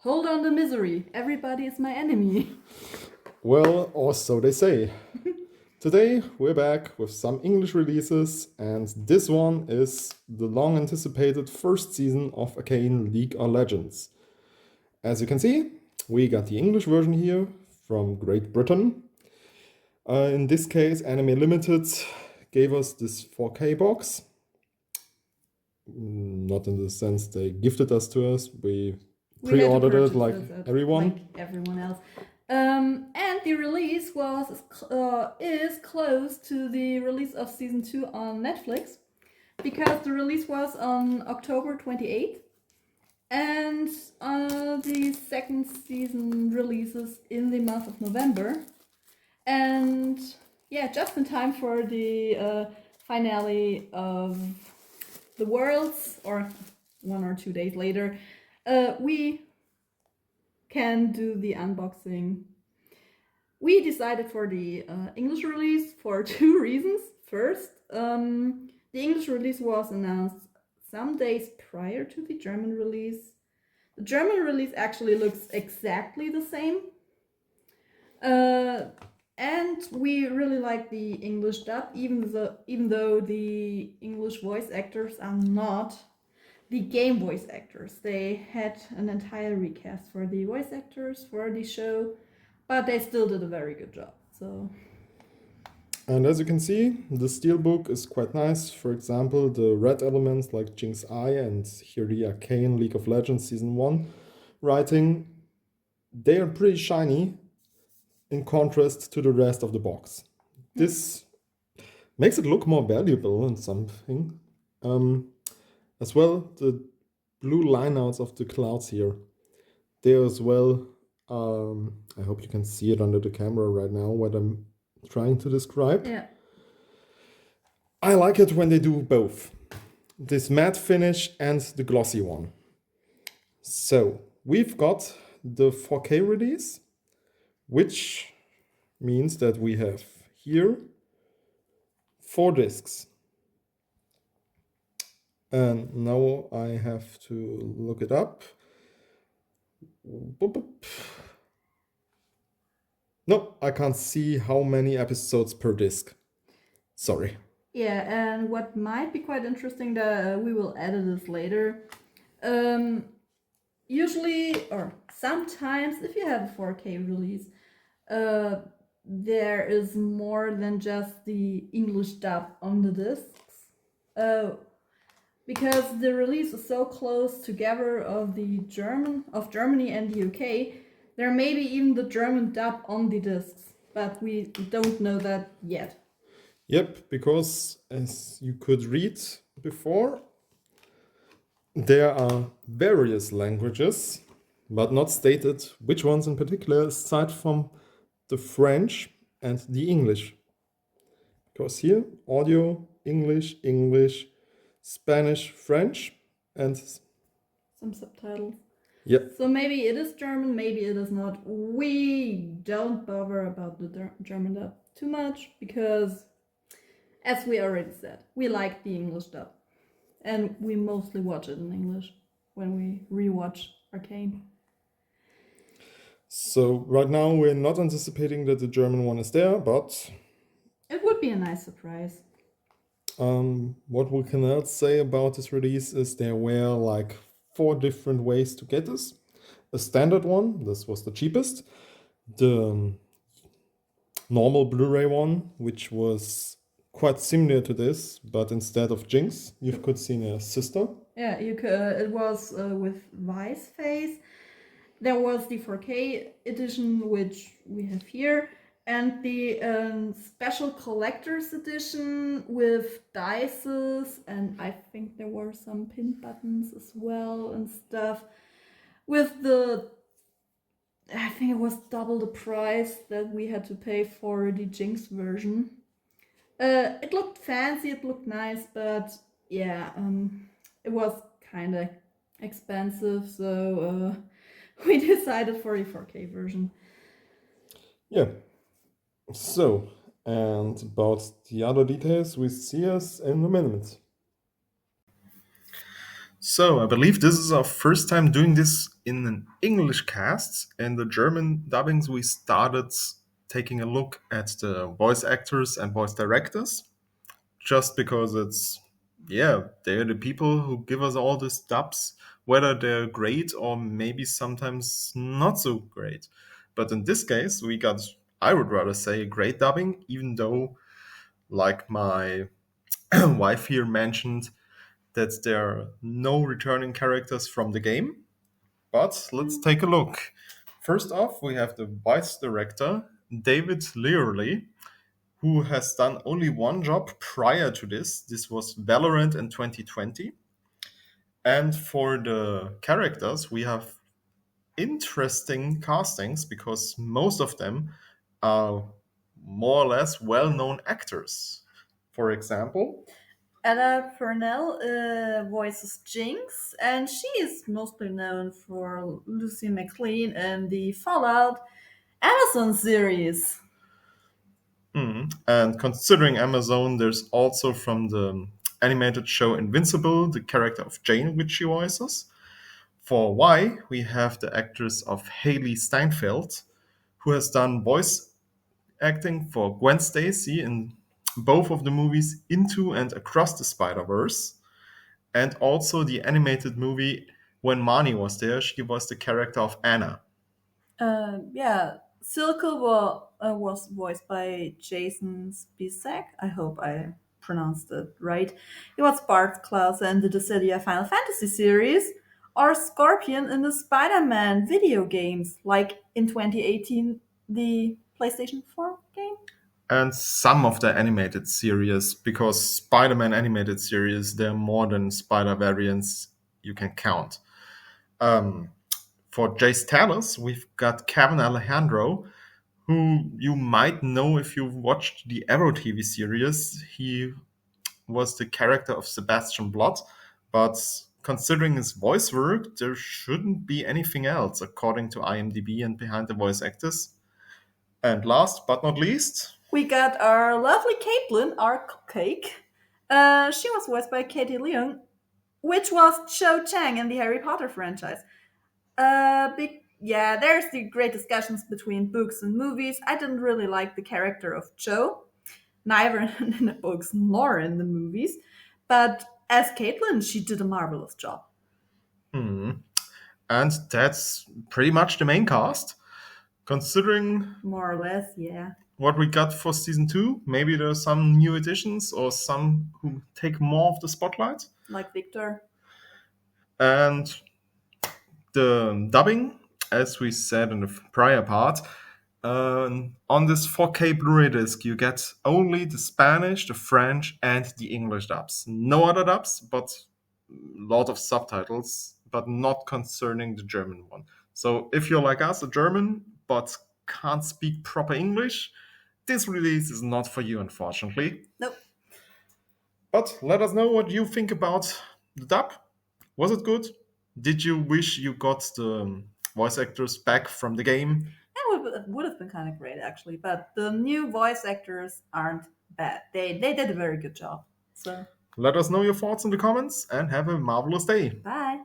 Hold on the misery. Everybody is my enemy. Well, or so they say. Today we're back with some English releases, and this one is the long anticipated first season of Arcane League of Legends. As you can see, we got the English version here from Great Britain. In this case, Anime Ltd gave us this 4K box. Not in the sense they gifted us to us, we pre-ordered it like everyone. Like everyone else. And the release is close to the release of season 2 on Netflix, because the release was on October 28th, and the second season releases in the month of November. And yeah, just in time for the finale of the Worlds, or 1 or 2 days later, we can do the unboxing. We decided for the English release for 2 reasons. First, the English release was announced some days prior to the German release. The German release actually looks exactly the same. And we really like the English dub, even though the English voice actors are not the game voice actors. They had an entire recast for the voice actors for the show, but they still did a very good job. So. And as you can see, the Steelbook is quite nice. For example, the red elements like Jinx Eye and here the Arcane League of Legends Season 1 writing, they are pretty shiny in contrast to the rest of the box. This makes it look more valuable and something. As well, the blue lineouts of the clouds here, they're as well, I hope you can see it under the camera right now, what I'm trying to describe. Yeah. I like it when they do both, this matte finish and the glossy one. So we've got the 4K release, which means that we have here 4 discs. And now I have to look it up. No, I can't see how many episodes per disc. Sorry. Yeah, and what might be quite interesting, that we will edit this later. Usually, or sometimes, if you have a 4K release, there is more than just the English dub on the discs. Because the release is so close together of Germany and the UK, there may be even the German dub on the discs, but we don't know that yet. Yep, because as you could read before, there are various languages, but not stated which ones in particular, aside from the French and the English. Because here, audio, English, English, Spanish, French, and some subtitles. Yeah. So maybe it is German, maybe it is not. We don't bother about the German dub too much because, as we already said, we like the English dub. And we mostly watch it in English when we rewatch Arcane. So right now we're not anticipating that the German one is there, but it would be a nice surprise. What we can else say about this release is there were like 4 different ways to get this. A standard one, this was the cheapest. The normal Blu-ray one, which was quite similar to this, but instead of Jinx, you could see a sister. Yeah, you could. It was with Vice Face. There was the 4K edition, which we have here, and the special collector's edition with dices, and I think there were some pin buttons as well and stuff. With the, I think it was double the price that we had to pay for the Jinx version. It looked fancy, it looked nice, but yeah, it was kind of expensive, so we decided for the 4K version. Yeah. So, and about the other details, we see us in a minute. So I believe this is our first time doing this in an English cast. In the German dubbings, we started taking a look at the voice actors and voice directors, just because it's, yeah, they're the people who give us all these dubs, whether they're great or maybe sometimes not so great. But in this case, we got, I would rather say, great dubbing, even though, like my wife here mentioned, that there are no returning characters from the game. But let's take a look. First off, we have the voice director, David Learley, who has done only one job prior to this. This was Valorant in 2020. And for the characters, we have interesting castings because most of them are more or less well known actors. For example, Ella Purnell voices Jinx, and she is mostly known for Lucy McLean in the Fallout Amazon series. and considering Amazon, there's also from the animated show Invincible the character of Jane, which she voices. For Y, we have the actress of Haley Steinfeld, who has done voice acting for Gwen Stacy in both of the movies Into and Across the Spider-Verse, and also the animated movie When Marnie Was There, she was the character of Anna. Yeah, Silco was voiced by Jason Spacek. I hope I pronounced it right. He was Bart Klaus in the Dissidia Final Fantasy series, or Scorpion in the Spider-Man video games, like in 2018, the PlayStation 4 game. And some of the animated series, because Spider-Man animated series, there are more than Spider variants you can count. Um, for Jace Talos, we've got Kevin Alejandro, who you might know if you watched the Arrow TV series. He was the character of Sebastian Blood, but considering his voice work, there shouldn't be anything else, according to IMDb and Behind the Voice Actors. And last but not least, We got our lovely Caitlin, our cupcake. She was voiced by Katie Leung, which was Cho Chang in the Harry Potter franchise. Yeah, there's the great discussions between books and movies. I didn't really like the character of Cho, neither in the books nor in the movies. But as Caitlin, she did a marvelous job. hmm, and that's pretty much the main cast. Considering More or less, yeah. what we got for season two, maybe there are some new additions or some who take more of the spotlight. Like Victor. And the dubbing, as we said in the prior part, on this 4K Blu-ray disc, you get only the Spanish, the French, and the English dubs. No other dubs, but a lot of subtitles, but not concerning the German one. So if you're like us, a German, but can't speak proper English, this release is not for you, unfortunately. Nope. But let us know what you think about the dub. Was it good? Did you wish you got the voice actors back from the game? It would have been kind of great, actually. But the new voice actors aren't bad. They did a very good job. So, Let us know your thoughts in the comments and have a marvelous day. bye.